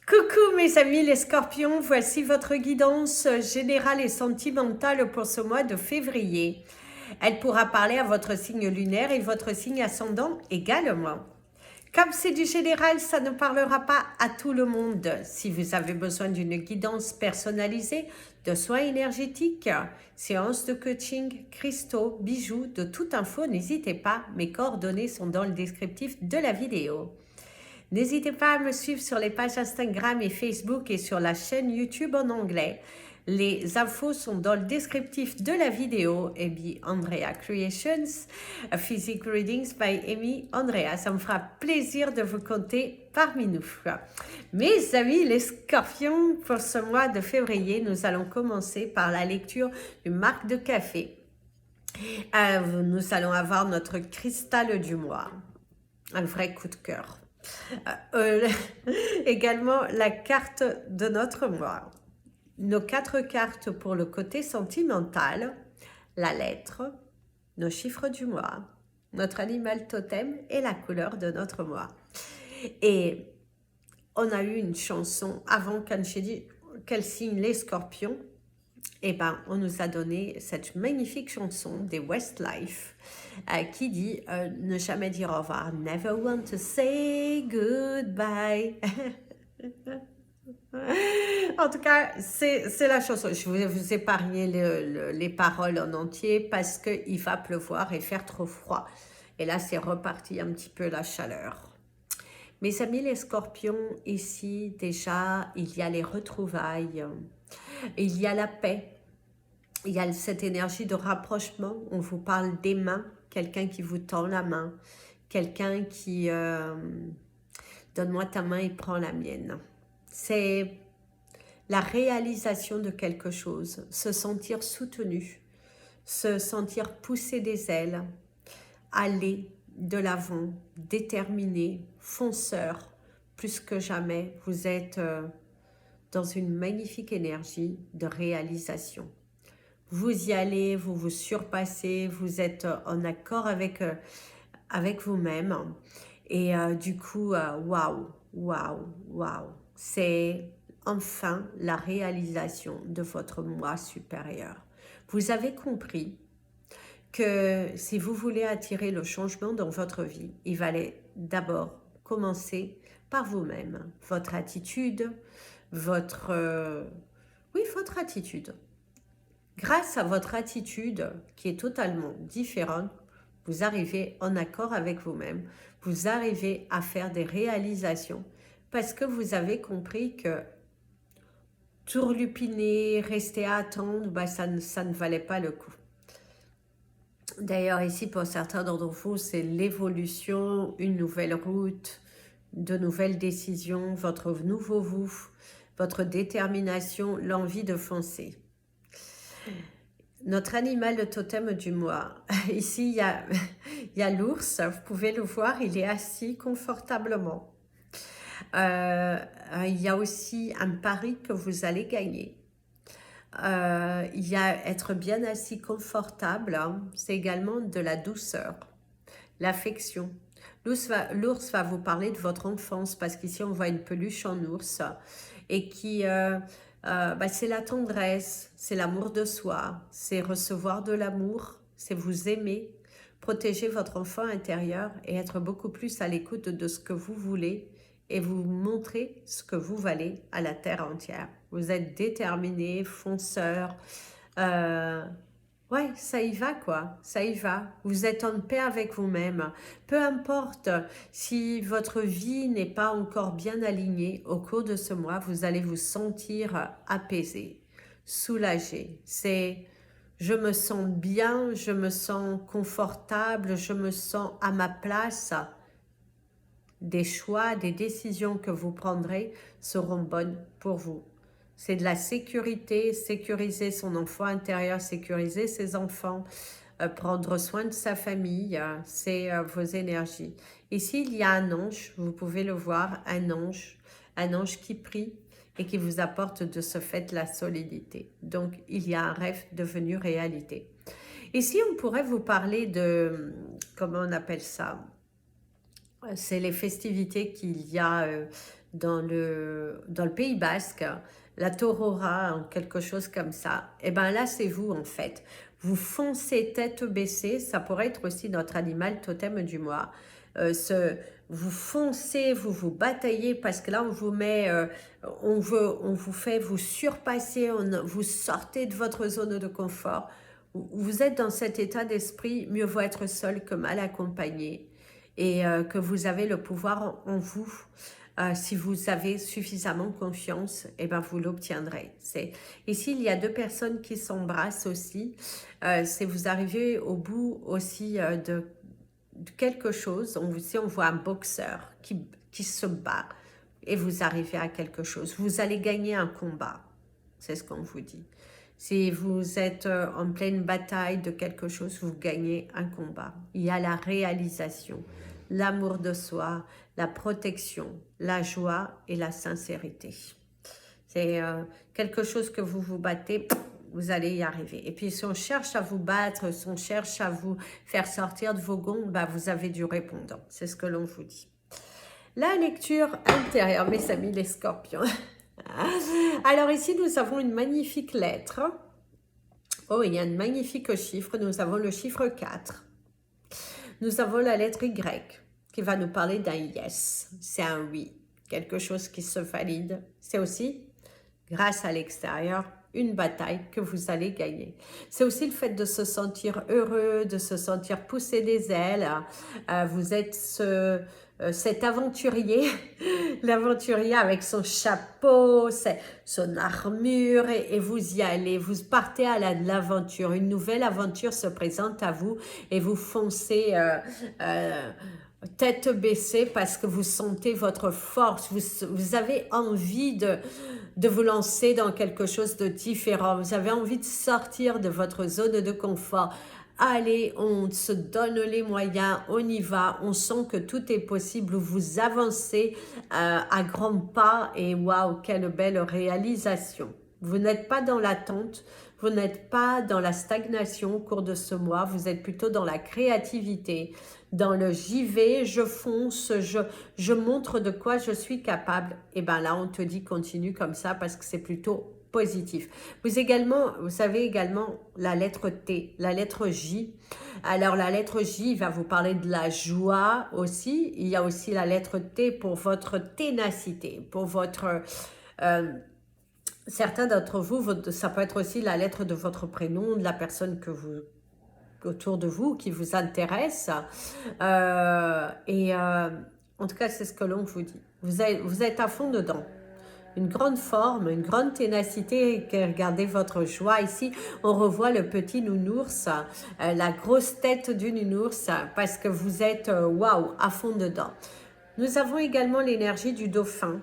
Coucou mes amis les scorpions, voici votre guidance générale et sentimentale pour ce mois de février. Elle pourra parler à votre signe lunaire et votre signe ascendant également. Comme c'est du général, ça ne parlera pas à tout le monde. Si vous avez besoin d'une guidance personnalisée, de soins énergétiques, séances de coaching, cristaux, bijoux, de toute info, n'hésitez pas, mes coordonnées sont dans le descriptif de la vidéo. N'hésitez pas à me suivre sur les pages Instagram et Facebook et sur la chaîne YouTube en anglais. Les infos sont dans le descriptif de la vidéo. Amy Andrea Creations, Physique Readings by Amy Andrea. Ça me fera plaisir de vous compter parmi nous. Mes amis les scorpions, pour ce mois de février, nous allons commencer par la lecture du marque de café. Nous allons avoir notre cristal du mois. Un vrai coup de cœur. Également la carte de notre mois. Nos 4 cartes pour le côté sentimental, la lettre, nos chiffres du mois, notre animal totem et la couleur de notre mois. Et on a eu une chanson avant quand j'ai dit quel signe les scorpions. Et ben, on nous a donné cette magnifique chanson des Westlife qui dit ne jamais dire au revoir, never want to say goodbye. En tout cas, c'est la chanson. Je vais vous épargner les paroles en entier parce qu'il va pleuvoir et faire trop froid. Et là, c'est reparti un petit peu la chaleur. Mes amis les scorpions, ici déjà, il y a les retrouvailles. Il y a la paix. Il y a cette énergie de rapprochement. On vous parle des mains. Quelqu'un qui vous tend la main. Quelqu'un qui... donne-moi ta main et prends la mienne. C'est la réalisation de quelque chose. Se sentir soutenu. Se sentir pousser des ailes. Aller de l'avant. Déterminé. Fonceur. Plus que jamais, vous êtes dans une magnifique énergie de réalisation. Vous y allez, vous vous surpassez, vous êtes en accord avec vous-même. Et du coup, waouh, waouh, waouh. C'est enfin la réalisation de votre moi supérieur. Vous avez compris que si vous voulez attirer le changement dans votre vie, il fallait d'abord commencer par vous-même. Votre attitude, votre attitude. Grâce à votre attitude qui est totalement différente, vous arrivez en accord avec vous-même, vous arrivez à faire des réalisations parce que vous avez compris que tourlupiner, rester à attendre, ça ne valait pas le coup. D'ailleurs ici pour certains d'entre vous, c'est l'évolution, une nouvelle route, de nouvelles décisions, votre nouveau vous, votre détermination, l'envie de foncer. Notre animal de totem du mois. Ici, il y a l'ours. Vous pouvez le voir, il est assis confortablement. Il y a aussi un pari que vous allez gagner. Il y a être bien assis confortable. C'est également de la douceur, l'affection. L'ours va vous parler de votre enfance parce qu'ici, on voit une peluche en ours et qui... c'est la tendresse, c'est l'amour de soi, c'est recevoir de l'amour, c'est vous aimer, protéger votre enfant intérieur et être beaucoup plus à l'écoute de ce que vous voulez et vous montrer ce que vous valez à la terre entière. Vous êtes déterminé, fonceur, ouais, ça y va quoi, ça y va. Vous êtes en paix avec vous-même. Peu importe si votre vie n'est pas encore bien alignée, au cours de ce mois, vous allez vous sentir apaisé, soulagé. C'est je me sens bien, je me sens confortable, je me sens à ma place. Des choix, des décisions que vous prendrez seront bonnes pour vous. C'est de la sécurité, sécuriser son enfant intérieur, sécuriser ses enfants, prendre soin de sa famille, c'est vos énergies. Ici, il y a un ange, vous pouvez le voir, un ange qui prie et qui vous apporte de ce fait la solidité. Donc, il y a un rêve devenu réalité. Ici, on pourrait vous parler de, comment on appelle ça ? C'est les festivités qu'il y a dans le Pays Basque, la Torora, quelque chose comme ça, et bien là c'est vous en fait. Vous foncez tête baissée, ça pourrait être aussi notre animal totem du mois. Vous foncez, vous vous bataillez parce que là on vous met, on vous fait vous surpasser, vous sortez de votre zone de confort. Vous êtes dans cet état d'esprit, mieux vaut être seul que mal accompagné, et que vous avez le pouvoir en vous. Si vous avez suffisamment confiance, et ben vous l'obtiendrez. Ici, il y a deux personnes qui s'embrassent aussi. C'est vous arrivez au bout aussi de quelque chose. Ici, on voit un boxeur qui se bat et vous arrivez à quelque chose. Vous allez gagner un combat. C'est ce qu'on vous dit. Si vous êtes en pleine bataille de quelque chose, vous gagnez un combat. Il y a la réalisation, l'amour de soi, la protection, la joie et la sincérité. C'est quelque chose que vous vous battez, vous allez y arriver. Et puis si on cherche à vous battre, si on cherche à vous faire sortir de vos gonds, bah, vous avez du répondant. C'est ce que l'on vous dit. La lecture intérieure, mes amis les scorpions. Alors ici, nous avons une magnifique lettre. Oh, il y a un magnifique chiffre. Nous avons le chiffre 4. Nous avons la lettre Y qui va nous parler d'un yes. C'est un oui. Quelque chose qui se valide. C'est aussi, grâce à l'extérieur, une bataille que vous allez gagner. C'est aussi le fait de se sentir heureux, de se sentir pousser des ailes. Vous êtes cet aventurier, l'aventurier avec son chapeau, son armure, et vous y allez, vous partez à l'aventure. Une nouvelle aventure se présente à vous et vous foncez tête baissée parce que vous sentez votre force, vous avez envie de vous lancer dans quelque chose de différent, vous avez envie de sortir de votre zone de confort. Allez, on se donne les moyens, on y va, on sent que tout est possible, vous avancez à grands pas et waouh, quelle belle réalisation. Vous n'êtes pas dans l'attente, vous n'êtes pas dans la stagnation au cours de ce mois, vous êtes plutôt dans la créativité, dans le j'y vais, je fonce, je montre de quoi je suis capable. Et bien là, on te dit continue comme ça parce que c'est plutôt positif. Vous savez également la lettre T, la lettre J. Alors la lettre J va vous parler de la joie aussi. Il y a aussi la lettre T pour votre ténacité, pour votre... certains d'entre vous, ça peut être aussi la lettre de votre prénom, de la personne autour de vous qui vous intéresse. En tout cas, c'est ce que l'on vous dit. Vous êtes à fond dedans. Une grande forme, une grande ténacité. Regardez votre joie ici. On revoit le petit nounours, la grosse tête du nounours, parce que vous êtes waouh, à fond dedans. Nous avons également l'énergie du dauphin.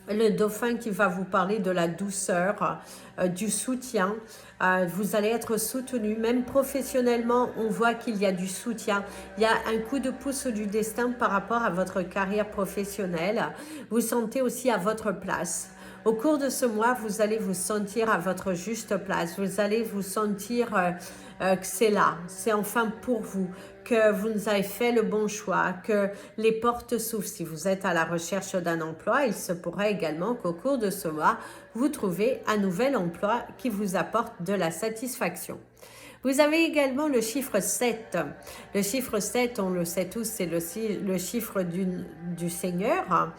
Le dauphin qui va vous parler de la douceur, du soutien. Vous allez être soutenu, même professionnellement, on voit qu'il y a du soutien. Il y a un coup de pouce du destin par rapport à votre carrière professionnelle. Vous sentez aussi à votre place. Au cours de ce mois, vous allez vous sentir à votre juste place. Vous allez vous sentir que c'est là, c'est enfin pour vous, que vous avez fait le bon choix, que les portes s'ouvrent. Si vous êtes à la recherche d'un emploi, il se pourrait également qu'au cours de ce mois, vous trouvez un nouvel emploi qui vous apporte de la satisfaction. Vous avez également le chiffre 7. Le chiffre 7, on le sait tous, c'est le chiffre du Seigneur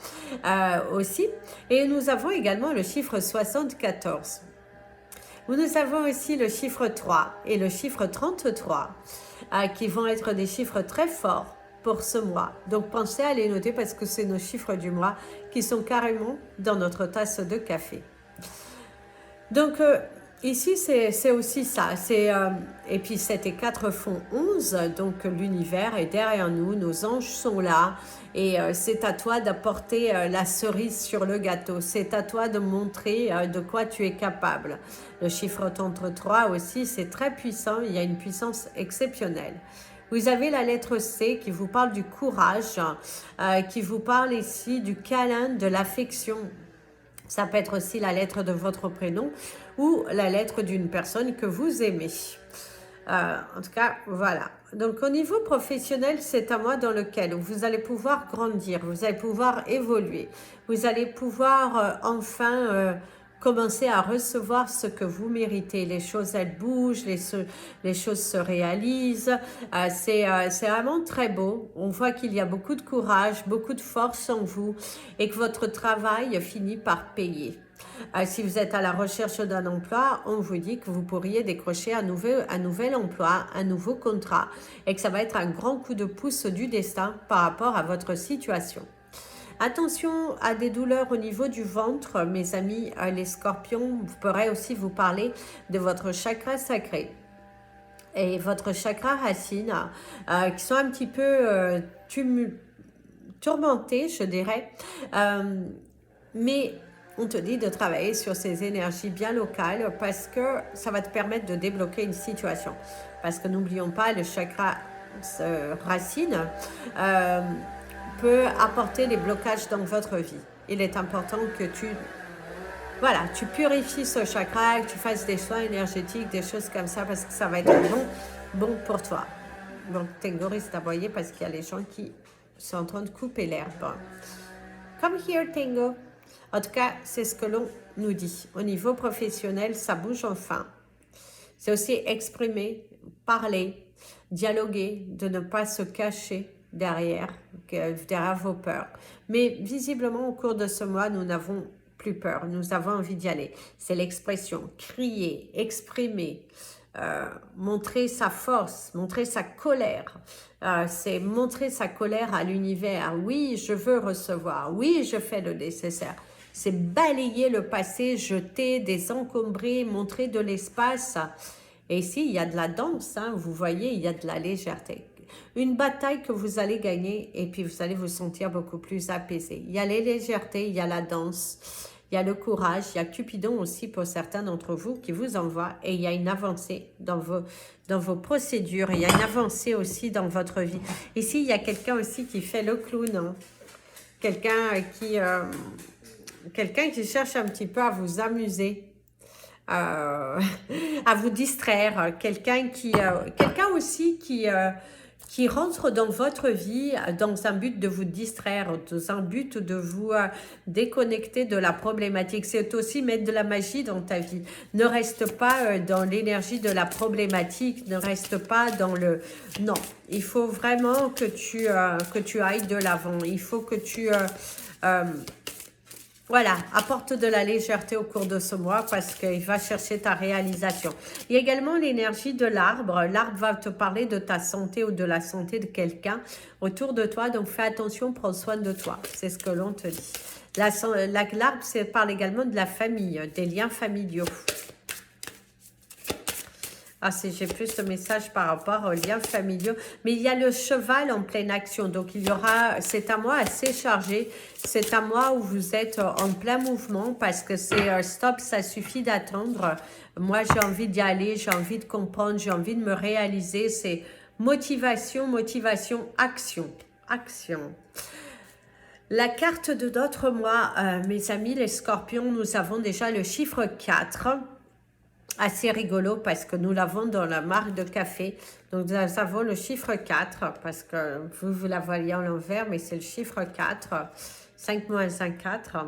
aussi. Et nous avons également le chiffre 74. Nous avons aussi le chiffre 3 et le chiffre 33 qui vont être des chiffres très forts pour ce mois. Donc pensez à les noter parce que c'est nos chiffres du mois qui sont carrément dans notre tasse de café. Donc ici c'est aussi ça. Et puis 7 et 4 font 11, donc l'univers est derrière nous, nos anges sont là. Et c'est à toi d'apporter la cerise sur le gâteau. C'est à toi de montrer de quoi tu es capable. Le chiffre 33 aussi, c'est très puissant. Il y a une puissance exceptionnelle. Vous avez la lettre C qui vous parle du courage, qui vous parle ici du câlin, de l'affection. Ça peut être aussi la lettre de votre prénom ou la lettre d'une personne que vous aimez. En tout cas, voilà. Donc, au niveau professionnel, c'est un mois dans lequel vous allez pouvoir grandir, vous allez pouvoir évoluer, vous allez pouvoir enfin commencer à recevoir ce que vous méritez. Les choses, elles bougent, les choses se réalisent. C'est vraiment très beau. On voit qu'il y a beaucoup de courage, beaucoup de force en vous et que votre travail finit par payer. Si vous êtes à la recherche d'un emploi, on vous dit que vous pourriez décrocher un nouvel emploi, un nouveau contrat et que ça va être un grand coup de pouce du destin par rapport à votre situation. Attention à des douleurs au niveau du ventre, mes amis les scorpions. Vous pourrez aussi vous parler de votre chakra sacré et votre chakra racine qui sont un petit peu tourmentés, je dirais. Mais on te dit de travailler sur ces énergies bien locales parce que ça va te permettre de débloquer une situation. Parce que n'oublions pas, le chakra racine peut apporter des blocages dans votre vie. Il est important que tu purifies ce chakra, que tu fasses des soins énergétiques, des choses comme ça, parce que ça va être bon pour toi. Donc, Tango reste aboyé parce qu'il y a les gens qui sont en train de couper l'herbe. Come here, Tango. En tout cas, c'est ce que l'on nous dit. Au niveau professionnel, ça bouge enfin. C'est aussi exprimer, parler, dialoguer, de ne pas se cacher derrière vos peurs. Mais visiblement, au cours de ce mois, nous n'avons plus peur. Nous avons envie d'y aller. C'est l'expression, crier, exprimer, montrer sa force, montrer sa colère. C'est montrer sa colère à l'univers. Oui, je veux recevoir. Oui, je fais le nécessaire. C'est balayer le passé, jeter, désencombrer, montrer de l'espace. Et ici, il y a de la danse, hein, vous voyez, il y a de la légèreté. Une bataille que vous allez gagner et puis vous allez vous sentir beaucoup plus apaisé. Il y a la légèreté, il y a la danse, il y a le courage, il y a Cupidon aussi pour certains d'entre vous qui vous envoie et il y a une avancée dans vos procédures. Il y a une avancée aussi dans votre vie. Ici, il y a quelqu'un aussi qui fait le clown, hein. Quelqu'un qui cherche un petit peu à vous amuser. À vous distraire, quelqu'un aussi qui rentre dans votre vie dans un but de vous distraire, dans un but de vous déconnecter de la problématique. C'est aussi mettre de la magie dans ta vie. Ne reste pas dans l'énergie de la problématique, ne reste pas dans le... Non, il faut vraiment que tu ailles de l'avant. Il faut que tu... voilà, apporte de la légèreté au cours de ce mois parce qu'il va chercher ta réalisation. Il y a également l'énergie de l'arbre. L'arbre va te parler de ta santé ou de la santé de quelqu'un autour de toi. Donc, fais attention, prends soin de toi. C'est ce que l'on te dit. L'arbre parle également de la famille, des liens familiaux. Ah, j'ai plus de messages par rapport aux liens familiaux. Mais il y a le cheval en pleine action. Donc, c'est un mois assez chargé. C'est un mois où vous êtes en plein mouvement parce que c'est stop, ça suffit d'attendre. Moi, j'ai envie d'y aller, j'ai envie de comprendre, j'ai envie de me réaliser. C'est motivation, motivation, action. Action. La carte de notre mois, mes amis les scorpions, nous avons déjà le chiffre 4. Assez rigolo parce que nous l'avons dans la marque de café. Donc, nous avons le chiffre 4 parce que vous la voyez en l'envers, mais c'est le chiffre 4. 5 moins 1, 4.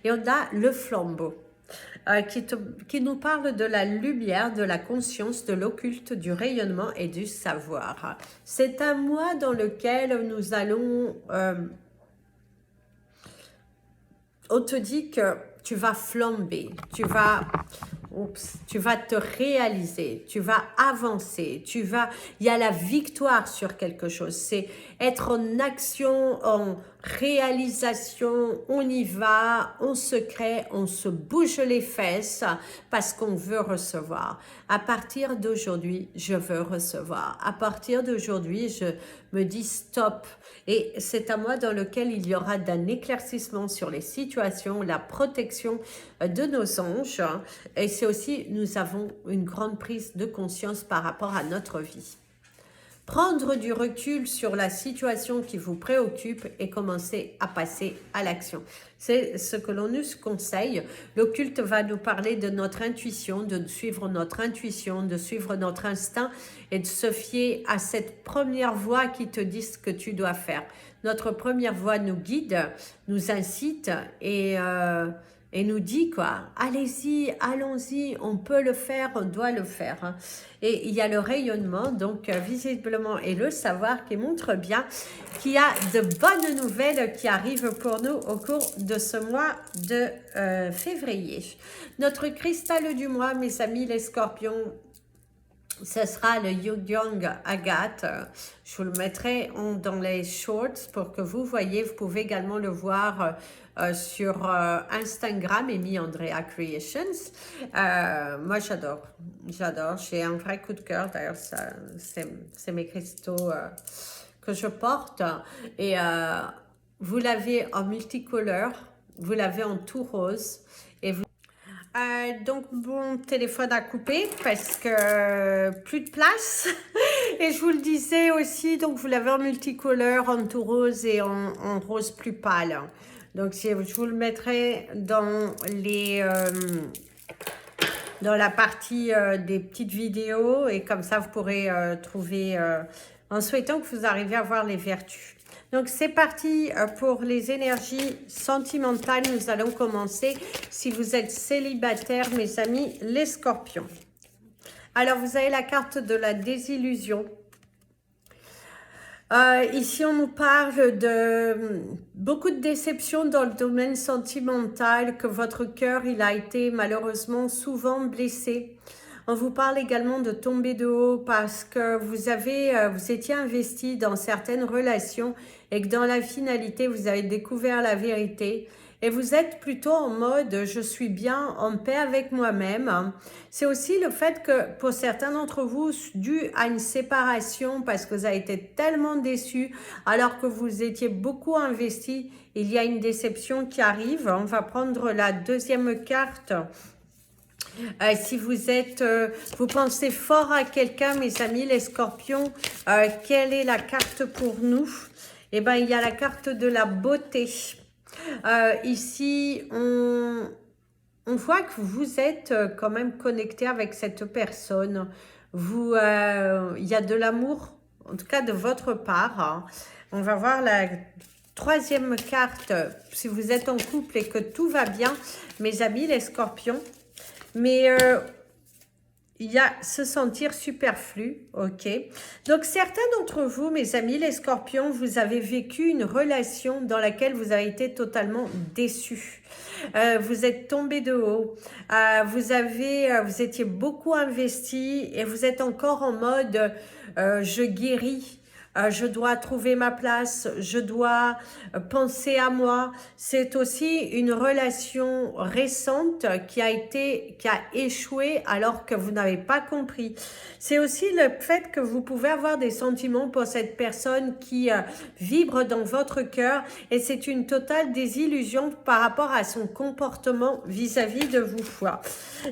Et on a le flambeau qui nous parle de la lumière, de la conscience, de l'occulte, du rayonnement et du savoir. C'est un mois dans lequel nous allons... on te dit que tu vas flamber, tu vas te réaliser, tu vas avancer, il y a la victoire sur quelque chose. C'est être en action, en réalisation, on y va, on se crée, on se bouge les fesses parce qu'on veut recevoir. À partir d'aujourd'hui, je veux recevoir. À partir d'aujourd'hui, je me dis stop. Et c'est un mois dans lequel il y aura un éclaircissement sur les situations, la protection de nos anges. Et c'est aussi, nous avons une grande prise de conscience par rapport à notre vie. prendre du recul sur la situation qui vous préoccupe et commencer à passer à l'action. C'est ce que l'on nous conseille. L'occulte va nous parler de notre intuition, de suivre notre intuition, de suivre notre instinct et de se fier à cette première voix qui te dit ce que tu dois faire. Notre première voix nous guide, nous incite et nous dit quoi, allez-y, allons-y, on peut le faire, on doit le faire. Hein. Et il y a le rayonnement, donc visiblement, et le savoir qui montre bien qu'il y a de bonnes nouvelles qui arrivent pour nous au cours de ce mois de février. Notre cristal du mois, mes amis les scorpions, ce sera le Young Agate. Je vous le mettrai dans les shorts pour que vous voyez. Vous pouvez également le voir sur Instagram, Amy Andrea Creations. Moi, j'adore. J'adore. J'ai un vrai coup de cœur. D'ailleurs, c'est mes cristaux que je porte. Et vous l'avez en multicolore. Vous l'avez en tout rose. Et vous donc mon téléphone a coupé parce que plus de place et je vous le disais aussi, donc vous l'avez en multicolore, en tout rose et en rose plus pâle. Donc je vous le mettrai dans la partie des petites vidéos et comme ça vous pourrez trouver en souhaitant que vous arriviez à voir les vertus. Donc, c'est parti pour les énergies sentimentales. Nous allons commencer. Si vous êtes célibataire, mes amis, les scorpions. Alors, vous avez la carte de la désillusion. Ici, on nous parle de beaucoup de déceptions dans le domaine sentimental, que votre cœur, il a été malheureusement souvent blessé. On vous parle également de tomber de haut parce que vous étiez investi dans certaines relations et que dans la finalité, vous avez découvert la vérité. Et vous êtes plutôt en mode « je suis bien en paix avec moi-même ». C'est aussi le fait que pour certains d'entre vous, dû à une séparation, parce que vous avez été tellement déçus, alors que vous étiez beaucoup investi, il y a une déception qui arrive. On va prendre la deuxième carte. Si vous pensez fort à quelqu'un, mes amis, les scorpions, quelle est la carte pour nous? Eh bien, il y a la carte de la beauté. Ici, on voit que vous êtes quand même connecté avec cette personne. Il y a de l'amour, en tout cas de votre part. Hein. On va voir la troisième carte, si vous êtes en couple et que tout va bien, mes amis, les scorpions. Mais il y a se sentir superflu, ok. Donc, certains d'entre vous, mes amis, les scorpions, vous avez vécu une relation dans laquelle vous avez été totalement déçus. Vous êtes tombé de haut, vous étiez beaucoup investi et vous êtes encore en mode je guéris. Je dois trouver ma place, je dois penser à moi. C'est aussi une relation récente qui a échoué alors que vous n'avez pas compris. C'est aussi le fait que vous pouvez avoir des sentiments pour cette personne qui vibre dans votre cœur et c'est une totale désillusion par rapport à son comportement vis-à-vis de vous.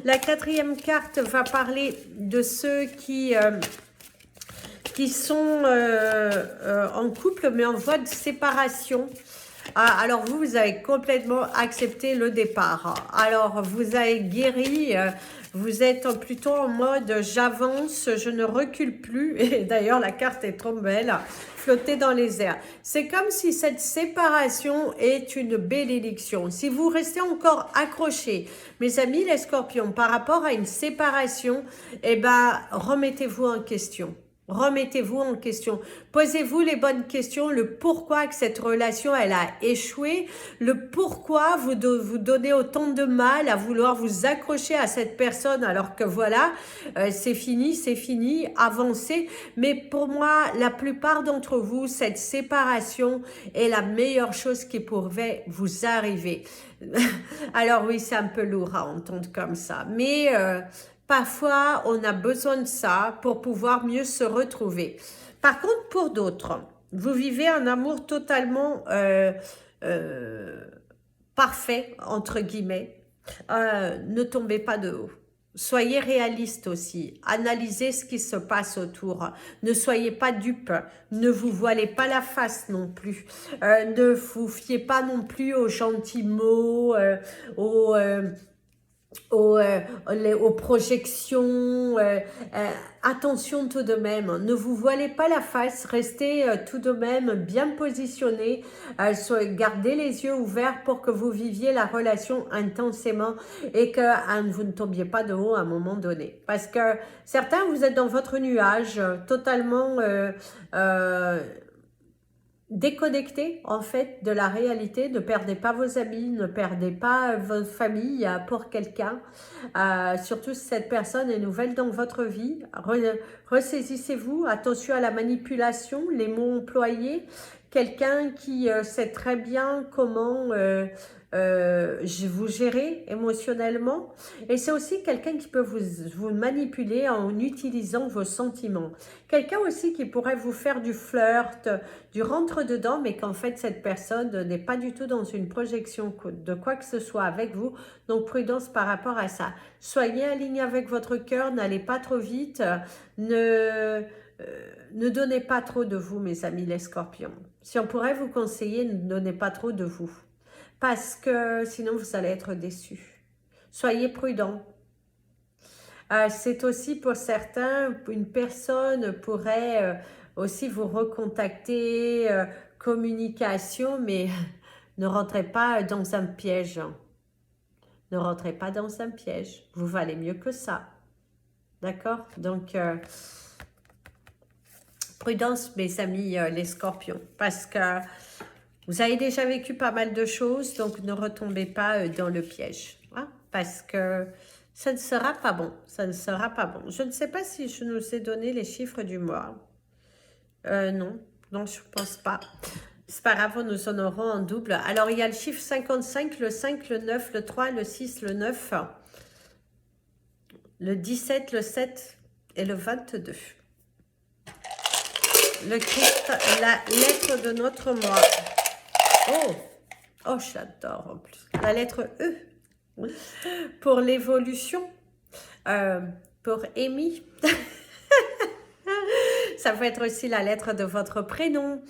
La quatrième carte va parler de ceux qui sont en couple mais en voie de séparation. Alors vous avez complètement accepté le départ. Alors vous avez guéri, vous êtes plutôt en mode j'avance, je ne recule plus. Et d'ailleurs la carte est trop belle, flotter dans les airs. C'est comme si cette séparation est une bénédiction. Si vous restez encore accrochés, mes amis les scorpions, par rapport à une séparation, eh ben remettez-vous en question. Remettez-vous en question, posez-vous les bonnes questions, le pourquoi que cette relation elle a échoué, le pourquoi vous donnez autant de mal à vouloir vous accrocher à cette personne alors que voilà, c'est fini, avancez. Mais pour moi, la plupart d'entre vous, cette séparation est la meilleure chose qui pouvait vous arriver. Alors oui, c'est un peu lourd à entendre comme ça, mais parfois, on a besoin de ça pour pouvoir mieux se retrouver. Par contre, pour d'autres, vous vivez un amour totalement parfait, entre guillemets. Ne tombez pas de haut. Soyez réaliste aussi, analysez ce qui se passe autour, ne soyez pas dupes, ne vous voilez pas la face non plus, ne vous fiez pas non plus aux gentils mots, aux, aux projections, attention tout de même, ne vous voilez pas la face, restez tout de même bien positionné, gardez les yeux ouverts pour que vous viviez la relation intensément et que vous ne tombiez pas de haut à un moment donné. Parce que certains, vous êtes dans votre nuage, totalement déconnecté en fait de la réalité. Ne perdez pas vos amis, ne perdez pas votre famille pour quelqu'un, surtout si cette personne est nouvelle dans votre vie. Ressaisissez-vous, attention à la manipulation, les mots employés, quelqu'un qui sait très bien comment vous gérer émotionnellement, et c'est aussi quelqu'un qui peut vous manipuler en utilisant vos sentiments, quelqu'un aussi qui pourrait vous faire du flirt, du rentre-dedans, mais qu'en fait cette personne n'est pas du tout dans une projection de quoi que ce soit avec vous, donc prudence par rapport à ça. Soyez aligné avec votre cœur, n'allez pas trop vite, ne donnez pas trop de vous, mes amis les scorpions. Si on pourrait vous conseiller, ne donnez pas trop de vous, parce que sinon vous allez être déçus. Soyez prudents. C'est aussi pour certains, une personne pourrait aussi vous recontacter, communication, mais ne rentrez pas dans un piège. Ne rentrez pas dans un piège. Vous valez mieux que ça. D'accord? Donc, prudence, mes amis, les scorpions, parce que vous avez déjà vécu pas mal de choses, donc ne retombez pas dans le piège, hein, parce que ça ne sera pas bon, ça ne sera pas bon. Je ne sais pas si je nous ai donné les chiffres du mois. Non, non, je ne pense pas. C'est pas grave, nous en aurons en double. Alors, il y a le chiffre 55, le 5, le 9, le 3, le 6, le 9, le 17, le 7 et le 22. Le Christ, la lettre de notre mois. Oh, oh, j'adore en plus. La lettre E pour l'évolution, pour Amy. Ça peut être aussi la lettre de votre prénom.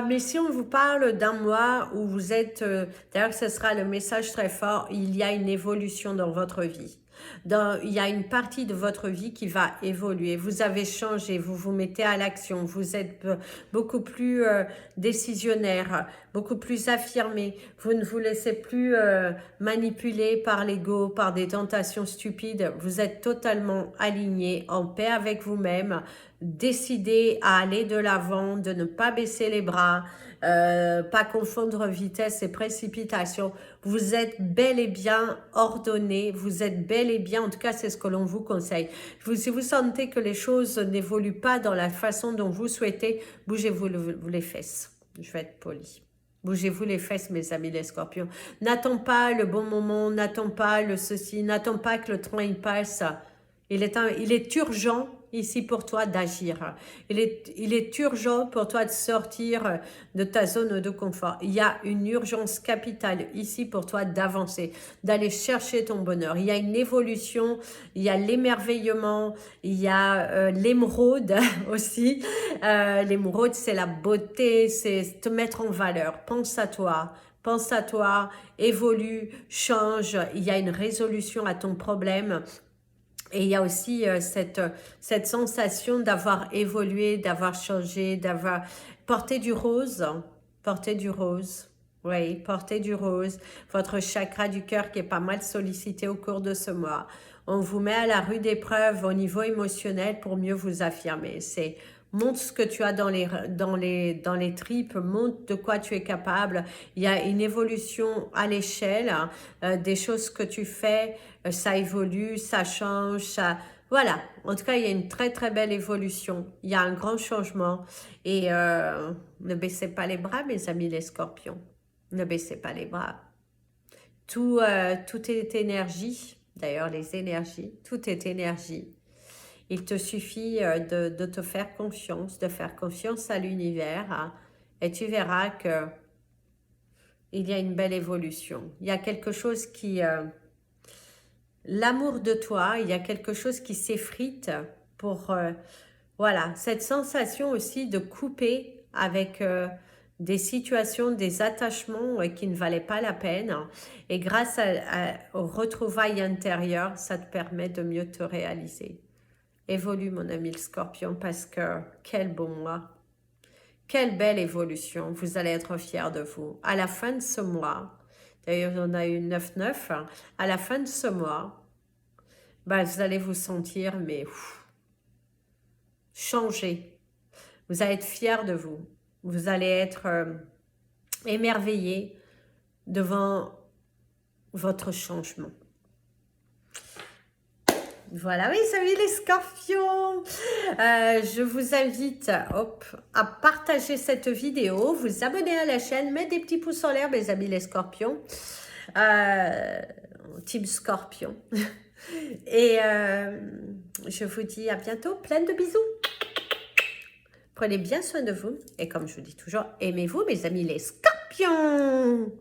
Mais si on vous parle d'un mois où vous êtes, d'ailleurs ce sera le message très fort, il y a une évolution dans votre vie. Il y a une partie de votre vie qui va évoluer. Vous avez changé, vous vous mettez à l'action, vous êtes beaucoup plus décisionnaire, beaucoup plus affirmé. Vous ne vous laissez plus manipuler par l'ego, par des tentations stupides. Vous êtes totalement aligné, en paix avec vous-même, décidé à aller de l'avant, de ne pas baisser les bras, pas confondre vitesse et précipitation. Vous êtes bel et bien ordonné, vous êtes bel et bien, en tout cas c'est ce que l'on vous conseille. Si vous sentez que les choses n'évoluent pas dans la façon dont vous souhaitez, bougez-vous les fesses. Je vais être polie. Bougez-vous les fesses, mes amis les scorpions. N'attends pas le bon moment, n'attends pas le ceci, n'attends pas que le train il passe. Il est urgent ici pour toi d'agir. Il est urgent pour toi de sortir de ta zone de confort. Il y a une urgence capitale ici pour toi d'avancer, d'aller chercher ton bonheur. Il y a une évolution, il y a l'émerveillement, il y a l'émeraude aussi. L'émeraude, c'est la beauté, c'est te mettre en valeur. Pense à toi. Pense à toi, évolue, change. Il y a une résolution à ton problème. Et il y a aussi cette sensation d'avoir évolué, d'avoir changé, d'avoir porté du rose. Porter du rose. Oui, porter du rose. Votre chakra du cœur qui est pas mal sollicité au cours de ce mois. On vous met à la rude épreuve au niveau émotionnel pour mieux vous affirmer. C'est montre ce que tu as dans les tripes, montre de quoi tu es capable. Il y a une évolution à l'échelle, des choses que tu fais, ça évolue, ça change, ça... Voilà, en tout cas, il y a une très très belle évolution. Il y a un grand changement. Et ne baissez pas les bras, mes amis les scorpions. Ne baissez pas les bras. Tout est énergie. D'ailleurs, les énergies, tout est énergie. Il te suffit de te faire confiance, de faire confiance à l'univers, hein, et tu verras que il y a une belle évolution. Il y a quelque chose qui l'amour de toi, il y a quelque chose qui s'effrite pour, voilà, cette sensation aussi de couper avec des situations, des attachements qui ne valaient pas la peine. Et grâce aux retrouvailles intérieures, ça te permet de mieux te réaliser. Évolue, mon ami le Scorpion, parce que quel beau mois. Quelle belle évolution. Vous allez être fiers de vous. À la fin de ce mois, d'ailleurs, on a eu 9-9, hein, à la fin de ce mois, bah, vous allez vous sentir, mais changé. Vous allez être fiers de vous. Vous allez être émerveillés devant votre changement. Voilà, oui, salut les scorpions. Je vous invite à partager cette vidéo, vous abonner à la chaîne, mettre des petits pouces en l'air, mes amis les scorpions. Team Scorpion. Et je vous dis à bientôt, plein de bisous. Prenez bien soin de vous. Et comme je vous dis toujours, aimez-vous, mes amis les scorpions.